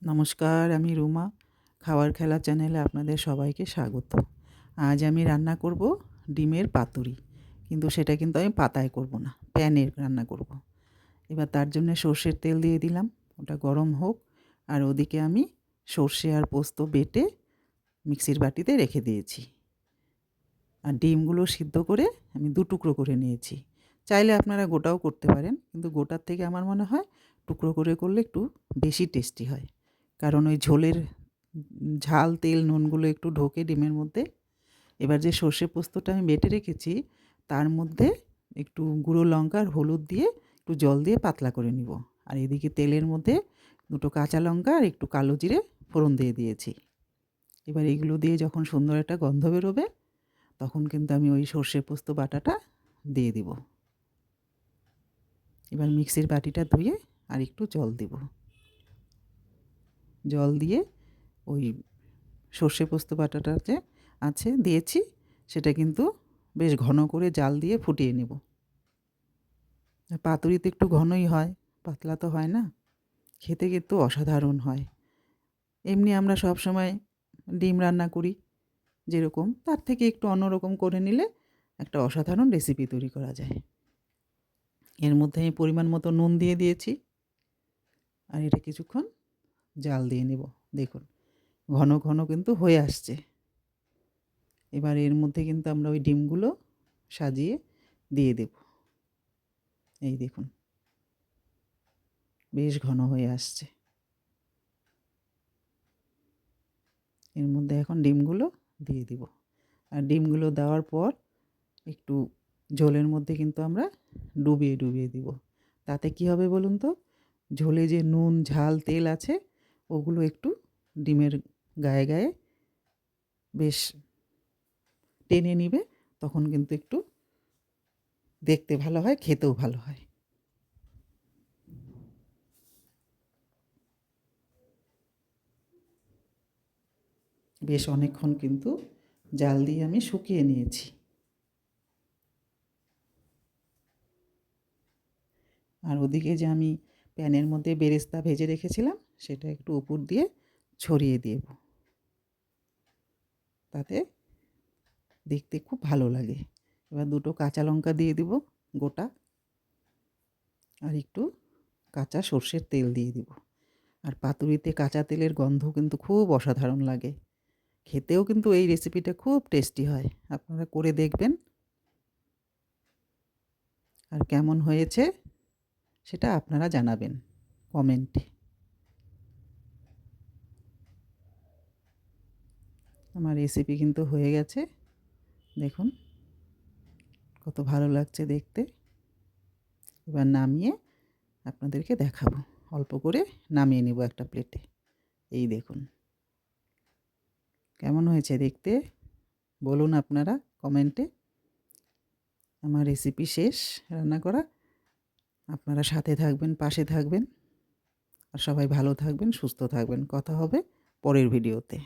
নমস্কার, আমি রুমা। খাওয়ার খেলা চ্যানেলে আপনাদের সবাইকে স্বাগত। আজ আমি রান্না করব ডিমের পাতুরি। কিন্তু সেটা কিন্তু আমি পাতায় করব না, প্যানে রান্না করব। এবার তার জন্য সর্ষের তেল দিয়ে দিলাম, ওটা গরম হোক। আর ওদিকে আমি সর্ষে আর পোস্ত বেটে মিক্সির বাটিতে রেখে দিয়েছি। আর ডিমগুলো সিদ্ধ করে আমি 2 টুকরো করে নিয়েছি। চাইলে আপনারা গোটাও করতে পারেন, কিন্তু গোটার থেকে আমার মনে হয় টুকরো করে করলে একটু বেশি টেস্টি হয়। কারণ ওই ঝোলের ঝাল, তেল, নুনগুলো একটু ঢোকে ডিমের মধ্যে। এবার যে সর্ষে পোস্তটা আমি বেটে রেখেছি তার মধ্যে একটু গুঁড়ো লঙ্কা আর হলুদ দিয়ে একটু জল দিয়ে পাতলা করে নিব। আর এদিকে তেলের মধ্যে 2টো কাঁচা লঙ্কা আর একটু কালো জিরে ফোড়ন দিয়ে দিয়েছি। এবার এগুলো দিয়ে যখন সুন্দর একটা গন্ধ বেরোবে তখন কিন্তু আমি ওই সর্ষে পোস্ত বাটাটা দিয়ে দিব। এবার মিক্সির বাটিটা ধুয়ে আর একটু জল দেব। জল দিয়ে ওই সর্ষে পোস্ত বাটাটা যে আছে দিয়েছি সেটা কিন্তু বেশ ঘন করে জাল দিয়ে ফুটিয়ে নেব। পাতুরি তো একটু ঘনই হয়, পাতলা তো হয় না। খেতে কিন্তু অসাধারণ হয়। এমনি আমরা সব সময় ডিম রান্না করি যেরকম, তার থেকে একটু অন্যরকম করে নিলে একটা অসাধারণ রেসিপি তৈরি করা যায়। এর মধ্যে আমি পরিমাণ মতো নুন দিয়ে দিয়েছি। আর এটা কিছুক্ষণ জাল দিয়ে নেব। দেখুন ঘন ঘন কিন্তু হয়ে আসছে। এবার এর মধ্যে কিন্তু আমরা ওই ডিমগুলো সাজিয়ে দিয়ে দেব। এই দেখুন বেশ ঘন হয়ে আসছে। এর মধ্যে এখন ডিমগুলো দিয়ে দিব। আর ডিমগুলো দেওয়ার পর একটু ঝোলের মধ্যে কিন্তু আমরা ডুবিয়ে ডুবিয়ে দিব। তাতে কি হবে বলুন তো, ঝোলে যে নুন, ঝাল, তেল আছে ওগুলো একটু ডিমের গায়ে গায়ে বেশ টেনে নিবে। তখন কিন্তু একটু দেখতে ভালো হয়, খেতেও ভালো হয়। বেশ অনেকক্ষণ কিন্তু জাল দিয়ে আমি শুকিয়ে নিয়েছি। আর ওদিকে যে আমি প্যানের মধ্যে বেরেস্তা ভেজে রেখেছিলাম সেটা একটু উপর দিয়ে ছড়িয়ে দেব। তাতে দেখতে খুব ভালো লাগে। এবার 2টো কাঁচা লঙ্কা দিয়ে দিব গোটা, আর একটু কাঁচা সর্ষের তেল দিয়ে দিব। আর পাতুরিতে কাঁচা তেলের গন্ধ কিন্তু খুব অসাধারণ লাগে। খেতেও কিন্তু এই রেসিপিটা খুব টেস্টি হয়। আপনারা করে দেখবেন। আর কেমন হয়েছে সেটা আপনারা জানাবেন কমেন্টে। আমার রেসিপি কিন্তু হয়ে গেছে। দেখুন কত ভালো লাগছে দেখতে। এবার নামিয়ে আপনাদেরকে দেখাবো। অল্প করে নামিয়ে নেব একটা প্লেটে। এই দেখুন কেমন হয়েছে দেখতে বলুন আপনারা কমেন্টে। আমার রেসিপি শেষ রান্না করা। আপনারা সাথে থাকবেন, পাশে থাকবেন। আর সবাই ভালো থাকবেন, সুস্থ থাকবেন। কথা হবে পরের ভিডিওতে।